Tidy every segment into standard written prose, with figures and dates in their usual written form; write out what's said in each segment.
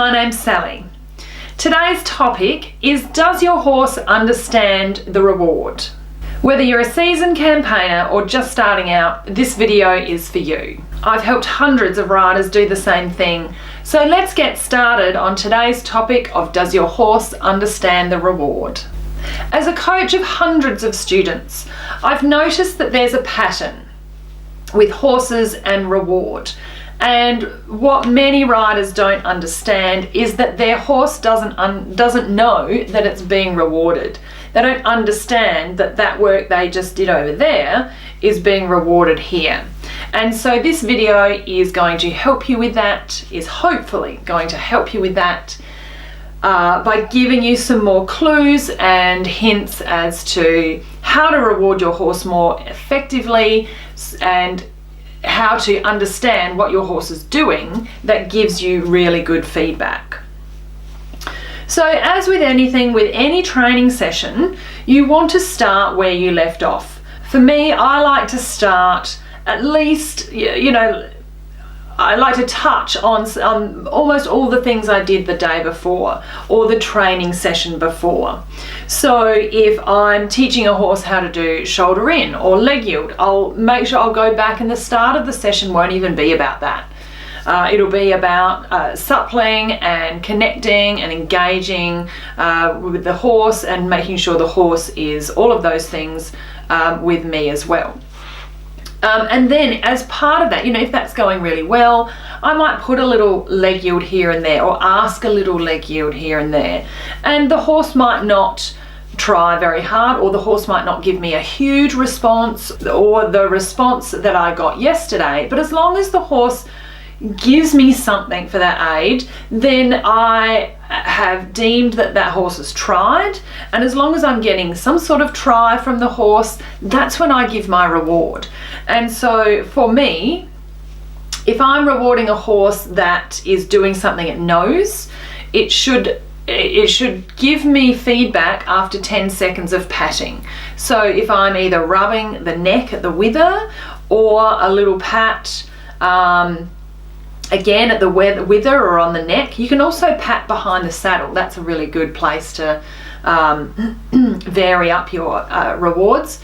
my name's Sally. Today's topic is, does your horse understand the reward? Whether you're a seasoned campaigner or just starting out, this video is for you. I've helped hundreds of riders do the same thing, so let's get started on today's topic of, does your horse understand the reward? As a coach of hundreds of students, I've noticed that there's a pattern with horses and reward. And what many riders don't understand is that their horse doesn't know that it's being rewarded. They don't understand that that work they just did over there is being rewarded here. And so this video is going to help you with that, is hopefully going to help you with that by giving you some more clues and hints as to how to reward your horse more effectively and how to understand what your horse is doing that gives you really good feedback. So as with anything, with any training session, you want to start where you left off. For me, I like to start at least, I like to touch on almost all the things I did the day before or the training session before. So if I'm teaching a horse how to do shoulder in or leg yield, I'll make sure I'll go back, and the start of the session won't even be about that. It'll be about suppling and connecting and engaging with the horse and making sure the horse is all of those things with me as well. And then as part of that, if that's going really well, I might put a little leg yield here and there, or ask a little leg yield here and there. And the horse might not try very hard, or the horse might not give me a huge response or the response that I got yesterday. But as long as the horse gives me something for that aid, then I have deemed that that horse has tried, and as long as I'm getting some sort of try from the horse, that's when I give my reward. And so for me, if I'm rewarding a horse that is doing something it knows, it should give me feedback after 10 seconds of patting. So if I'm either rubbing the neck at the wither or a little pat again at the wither or on the neck. You can also pat behind the saddle. That's a really good place to vary up your rewards.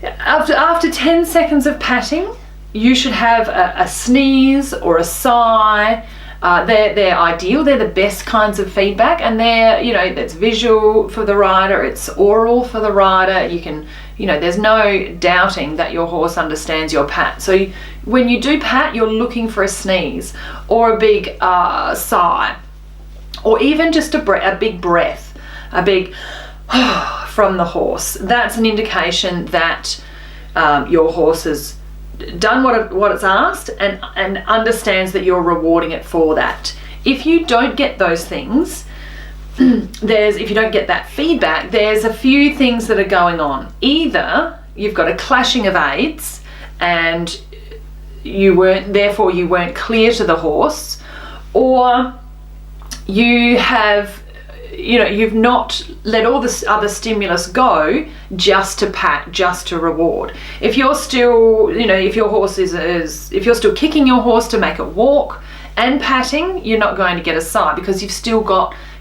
After 10 seconds of patting, you should have a sneeze or a sigh. They're ideal. They're the best kinds of feedback, and it's visual for the rider, it's oral for the rider. You can, there's no doubting that your horse understands your pat. So when you do pat, you're looking for a sneeze or a big sigh, or even just a big breath, a big from the horse. That's an indication that your horse has done what it's asked and understands that you're rewarding it for that. If you don't get those things, if you don't get that feedback, there's a few things that are going on. Either you've got a clashing of aids and you weren't clear to the horse, or you have you've not let all this other stimulus go just to pat, just to reward. If you're still, if your horse if you're still kicking your horse to make it walk and patting, you're not going to get a sigh, because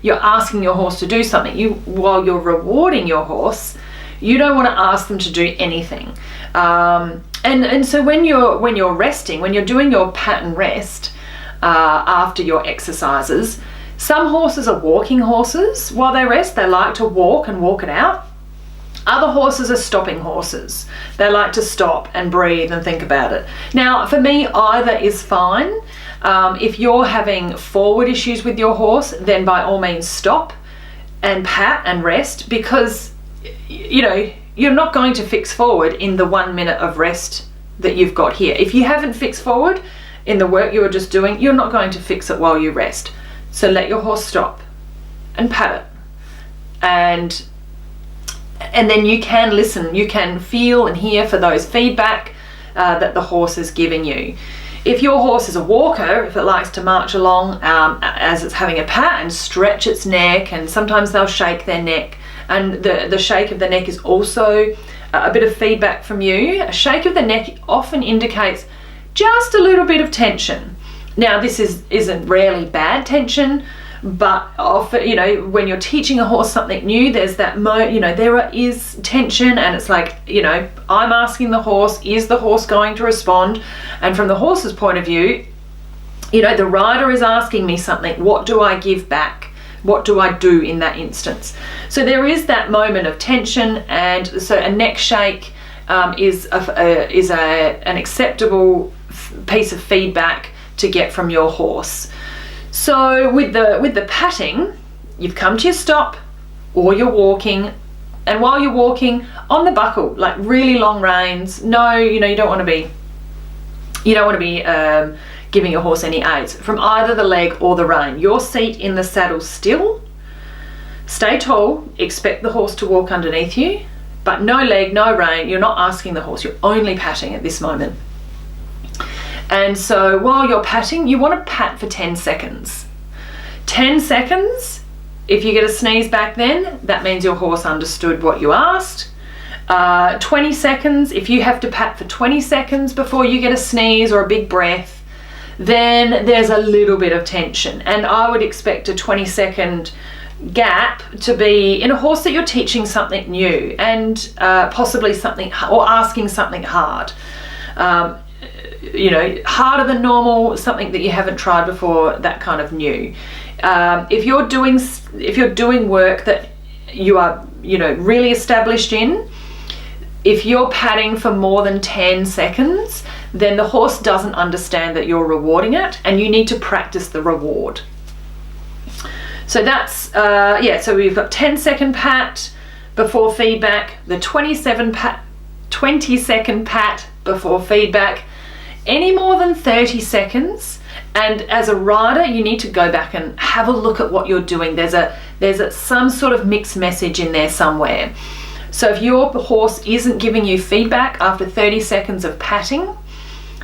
you're asking your horse to do something. While you're rewarding your horse, you don't want to ask them to do anything. And so when you're resting, when you're doing your pat and rest after your exercises, some horses are walking horses. While they rest, they like to walk and walk it out. Other horses are stopping horses. They like to stop and breathe and think about it. Now, for me, either is fine. If you're having forward issues with your horse, then by all means stop and pat and rest, because you're not going to fix forward in the 1 minute of rest that you've got here. If you haven't fixed forward in the work you were just doing, you're not going to fix it while you rest. So let your horse stop and pat it, and then you can listen, you can feel and hear for those feedback that the horse is giving you. If your horse is a walker, if it likes to march along as it's having a pat and stretch its neck, and sometimes they'll shake their neck, and the shake of the neck is also a bit of feedback from you. A shake of the neck often indicates just a little bit of tension. Now this isn't rarely bad tension, but often, you know, when you're teaching a horse something new, there's that there is tension, and it's like, you know, I'm asking the horse, is the horse going to respond? And from the horse's point of view, you know, the rider is asking me something, what do I give back? What do I do in that instance? So there is that moment of tension, and so a neck shake is an acceptable piece of feedback to get from your horse. So with the patting, you've come to your stop, or you're walking, and while you're walking on the buckle, like really long reins, no, you know, you don't want to be giving your horse any aids from either the leg or the rein. Your seat in the saddle still, stay tall, expect the horse to walk underneath you, but no leg, no rein. You're not asking the horse, you're only patting at this moment. And so while you're patting, you want to pat for 10 seconds. 10 seconds, if you get a sneeze back then, that means your horse understood what you asked. 20 seconds, if you have to pat for 20 seconds before you get a sneeze or a big breath, then there's a little bit of tension. And I would expect a 20-second gap to be in a horse that you're teaching something new, and possibly something, or asking something hard. You know, harder than normal, something that you haven't tried before, that kind of new. If you're doing work that you are, you know, really established in, if you're patting for more than 10 seconds, then the horse doesn't understand that you're rewarding it, and you need to practice the reward. So that's so we've got 10-second pat before feedback, the 20-second pat before feedback. Any more than 30 seconds, and as a rider, you need to go back and have a look at what you're doing. There's some sort of mixed message in there somewhere. So if your horse isn't giving you feedback after 30 seconds of patting,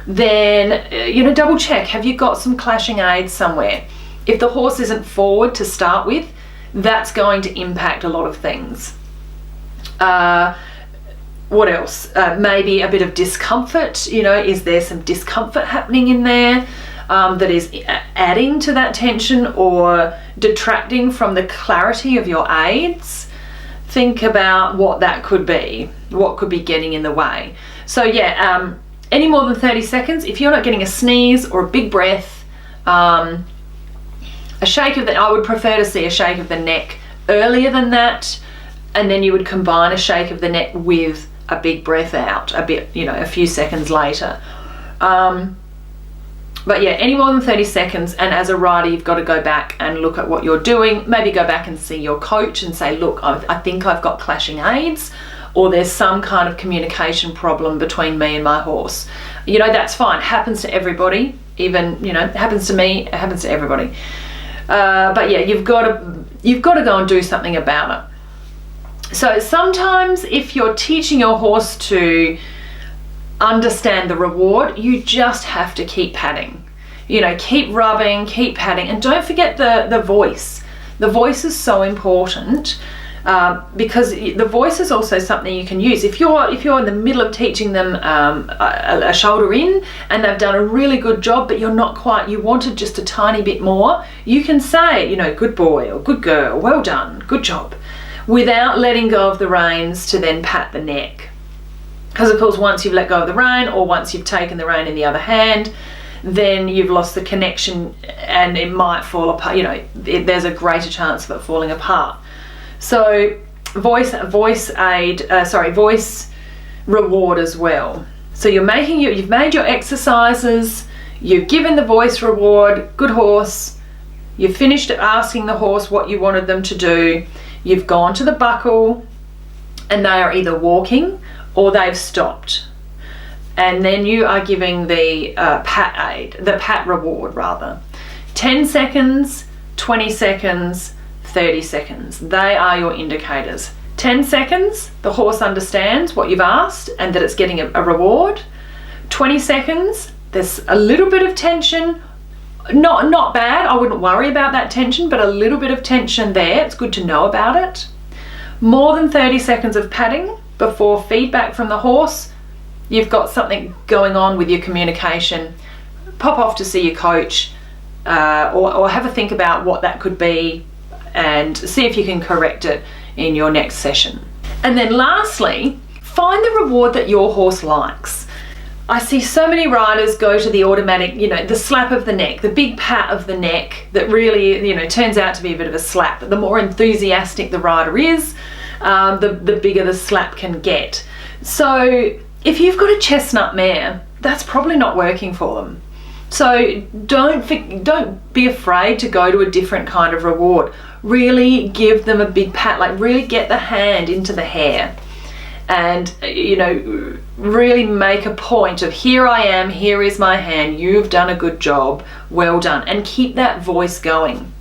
then you know, double check, have you got some clashing aids somewhere? If the horse isn't forward to start with, that's going to impact a lot of things. What else? Maybe a bit of discomfort. You know, is there some discomfort happening in there that is adding to that tension or detracting from the clarity of your aids? Think about what that could be, what could be getting in the way. So yeah, any more than 30 seconds, if you're not getting a sneeze or a big breath, a shake of the, I would prefer to see a shake of the neck earlier than that, and then you would combine a shake of the neck with a big breath out a bit, you know, a few seconds later. But yeah, any more than 30 seconds, and as a rider, you've got to go back and look at what you're doing. Maybe go back and see your coach and say, look, I think I've got clashing aids, or there's some kind of communication problem between me and my horse. You know, that's fine. It happens to everybody. Even, you know, it happens to me, it happens to everybody. But yeah, you've got to go and do something about it. So sometimes if you're teaching your horse to understand the reward, you just have to keep patting. You know, keep rubbing, keep patting, and don't forget the voice. The voice is so important, because the voice is also something you can use. If you're in the middle of teaching them a shoulder in, and they've done a really good job, but you're not quite, you wanted just a tiny bit more, you can say, you know, good boy or good girl, well done, good job, without letting go of the reins to then pat the neck. Because of course, once you've let go of the rein, or once you've taken the rein in the other hand, then you've lost the connection and it might fall apart. You know, there's a greater chance of it falling apart. So voice reward as well. So you've made your exercises, you've given the voice reward, good horse, you've finished asking the horse what you wanted them to do, you've gone to the buckle, and they are either walking or they've stopped. And then you are giving the pat reward rather. 10 seconds, 20 seconds, 30 seconds. They are your indicators. 10 seconds, the horse understands what you've asked and that it's getting a reward. 20 seconds, there's a little bit of tension. Not bad, I wouldn't worry about that tension, but a little bit of tension there. It's good to know about it. More than 30 seconds of patting before feedback from the horse, you've got something going on with your communication. pop off to see your coach, or have a think about what that could be and see if you can correct it in your next session. And then lastly, find the reward that your horse likes. I see so many riders go to the automatic, the slap of the neck, the big pat of the neck that really, turns out to be a bit of a slap. But the more enthusiastic the rider is, the bigger the slap can get. So if you've got a chestnut mare, that's probably not working for them. So don't be afraid to go to a different kind of reward. Really give them a big pat, like really get the hand into the hair. And really make a point of, here I am, here is my hand, you've done a good job, well done, and keep that voice going.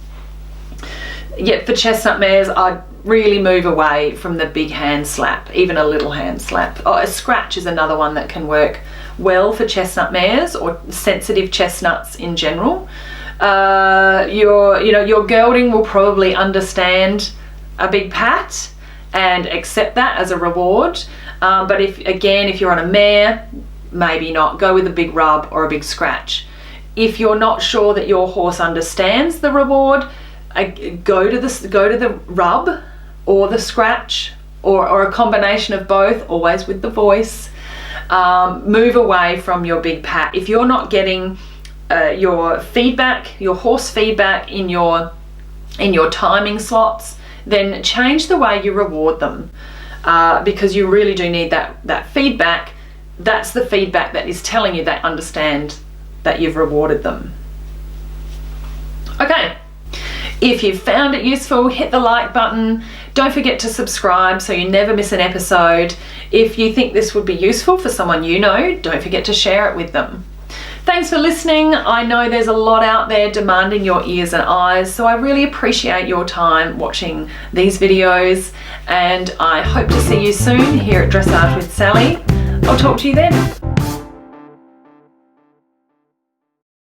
Yet for chestnut mares, I'd really move away from the big hand slap, even a little hand slap. A scratch is another one that can work well for chestnut mares or sensitive chestnuts in general. Your gelding will probably understand a big pat and accept that as a reward. But if you're on a mare, maybe not. Go with a big rub or a big scratch. If you're not sure that your horse understands the reward, go to the rub or the scratch or a combination of both, always with the voice. Move away from your big pat. If you're not getting your feedback, your horse feedback in your timing slots, then change the way you reward them, because you really do need that feedback. That's the feedback that is telling you they understand that you've rewarded them. Okay, if you found it useful, hit the like button. Don't forget to subscribe so you never miss an episode. If you think this would be useful for someone you know, don't forget to share it with them. Thanks for listening. I know there's a lot out there demanding your ears and eyes, so I really appreciate your time watching these videos, and I hope to see you soon here at Dressage with Sally. I'll talk to you then.